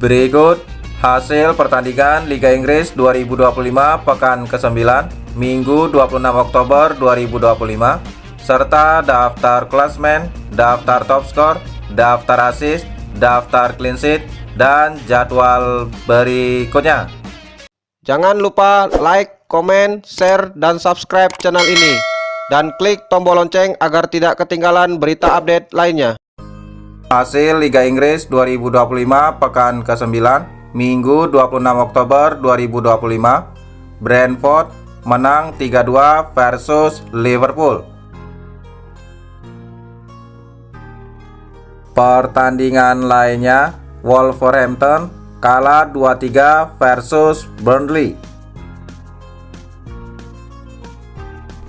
Berikut hasil pertandingan Liga Inggris 2025 pekan ke-9 Minggu 26 Oktober 2025 serta daftar klasmen, daftar top skor, daftar assist, daftar clean sheet, dan jadwal berikutnya. Jangan lupa like, komen, share, dan subscribe channel ini dan klik tombol lonceng agar tidak ketinggalan berita update lainnya. Hasil Liga Inggris 2025 pekan ke-9 Minggu 26 Oktober 2025. Brentford menang 3-2 versus Liverpool. Pertandingan lainnya, Wolverhampton kalah 2-3 versus Burnley.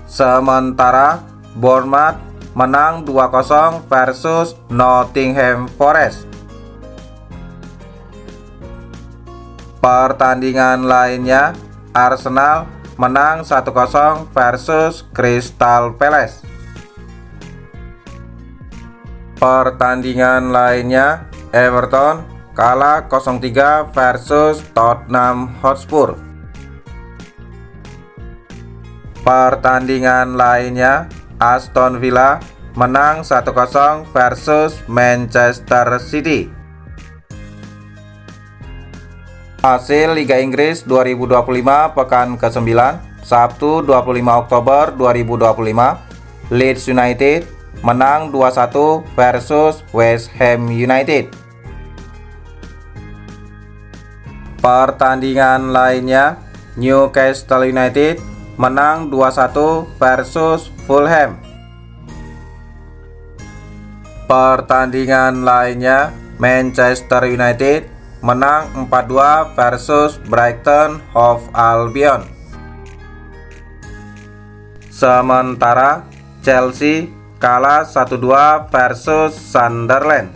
Sementara Bournemouth menang 2-0 versus Nottingham Forest. Pertandingan lainnya, Arsenal menang 1-0 versus Crystal Palace. Pertandingan lainnya, Everton kalah 0-3 versus Tottenham Hotspur. Pertandingan lainnya, Aston Villa menang 1-0 versus Manchester City. Hasil Liga Inggris 2025 pekan ke-9 Sabtu 25 Oktober 2025. Leeds United menang 2-1 versus West Ham United. Pertandingan lainnya, Newcastle United menang 2-1 versus Fulham. Pertandingan lainnya, Manchester United menang 4-2 versus Brighton Hove Albion. Sementara Chelsea kalah 1-2 versus Sunderland.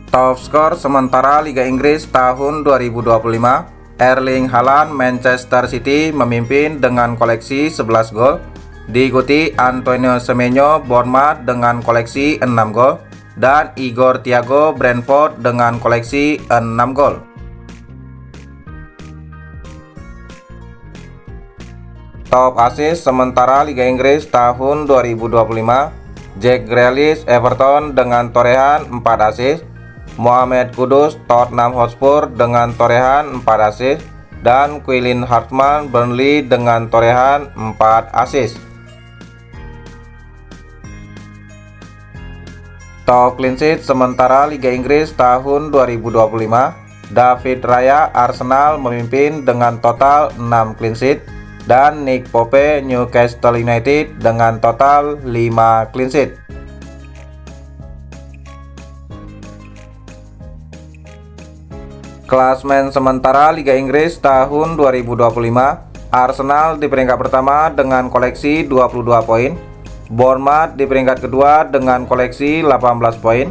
Top skor sementara Liga Inggris tahun 2025, Erling Haaland Manchester City memimpin dengan koleksi 11 gol, diikuti Antonio Semenyo Bournemouth dengan koleksi 6 gol, dan Igor Thiago Brentford dengan koleksi 6 gol. Top assist sementara Liga Inggris tahun 2025, Jack Grealish Everton dengan torehan 4 assist, Mohamed Kudus Tottenham Hotspur dengan torehan 4 assist, dan Quillen Hartman Burnley dengan torehan 4 assist. Top clean sheet sementara Liga Inggris tahun 2025, David Raya Arsenal memimpin dengan total 6 clean sheet, dan Nick Pope Newcastle United dengan total 5 clean sheet. Klasmen sementara Liga Inggris tahun 2025, Arsenal di peringkat pertama dengan koleksi 22 poin, Bournemouth di peringkat kedua dengan koleksi 18 poin,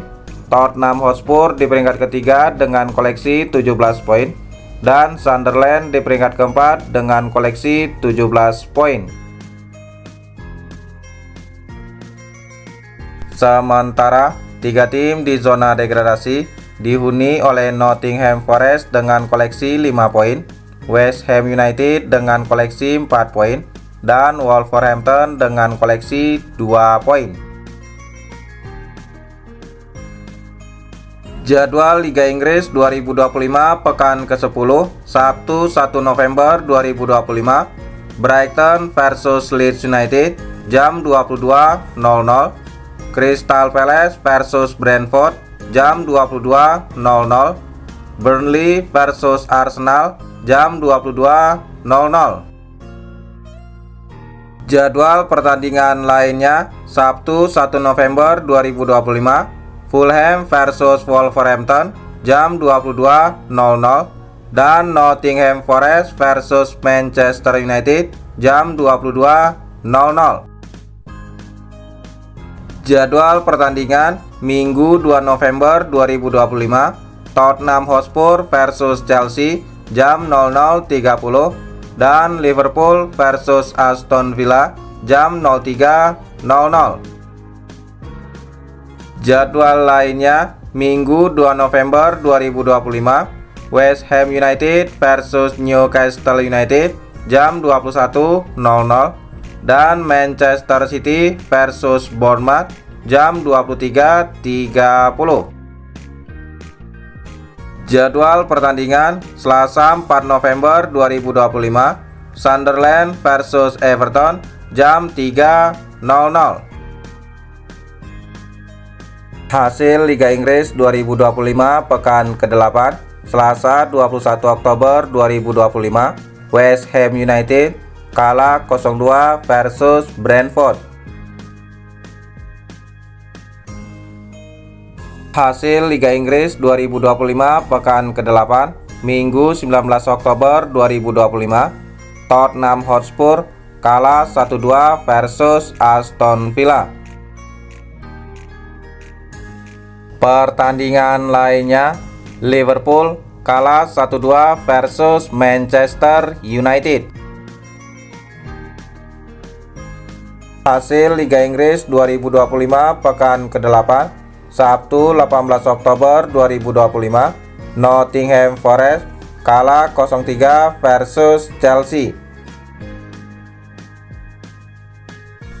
Tottenham Hotspur di peringkat ketiga dengan koleksi 17 poin, dan Sunderland di peringkat keempat dengan koleksi 17 poin. Sementara 3 tim di zona degradasi dihuni oleh Nottingham Forest dengan koleksi 5 poin, West Ham United dengan koleksi 4 poin, dan Wolverhampton dengan koleksi 2 poin. Jadwal Liga Inggris 2025 pekan ke-10 Sabtu 1 November 2025. Brighton versus Leeds United jam 22.00. Crystal Palace versus Brentford jam 22.00. Burnley versus Arsenal jam 22.00. Jadwal pertandingan lainnya Sabtu 1 November 2025, Fulham versus Wolverhampton jam 22.00, dan Nottingham Forest versus Manchester United jam 22.00. Jadwal pertandingan Minggu 2 November 2025, Tottenham Hotspur versus Chelsea jam 00.30, dan Liverpool versus Aston Villa jam 03.00. Jadwal lainnya Minggu 2 November 2025, West Ham United versus Newcastle United jam 21.00 dan Manchester City versus Bournemouth jam 23.30. Jadwal pertandingan Selasa 4 November 2025, Sunderland versus Everton jam 3.00. Hasil Liga Inggris 2025 pekan ke-8, Selasa 21 Oktober 2025, West Ham United kalah 0-2 versus Brentford. Hasil Liga Inggris 2025 pekan ke-8, Minggu 19 Oktober 2025, Tottenham Hotspur kalah 1-2 versus Aston Villa. Pertandingan lainnya, Liverpool kalah 1-2 versus Manchester United. Hasil Liga Inggris 2025 pekan ke-8, Sabtu 18 Oktober 2025, Nottingham Forest kalah 0-3 versus Chelsea.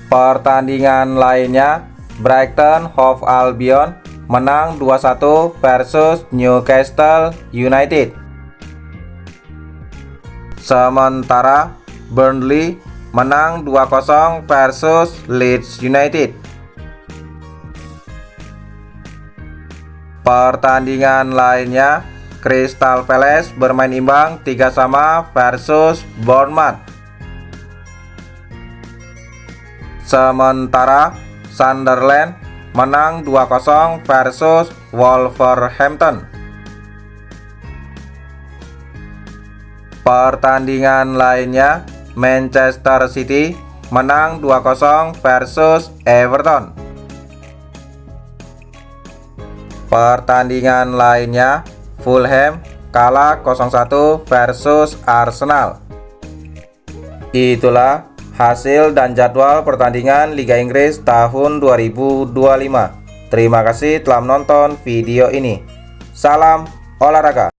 Pertandingan lainnya, Brighton Hove Albion menang 2-1 versus Newcastle United. Sementara Burnley menang 2-0 versus Leeds United. Pertandingan lainnya, Crystal Palace bermain imbang 3-3 versus Bournemouth. Sementara Sunderland menang 2-0 versus Wolverhampton. Pertandingan lainnya, Manchester City menang 2-0 versus Everton. Pertandingan lainnya, Fulham kalah 0-1 versus Arsenal. Itulah hasil dan jadwal pertandingan Liga Inggris tahun 2025. Terima kasih telah menonton video ini. Salam olahraga.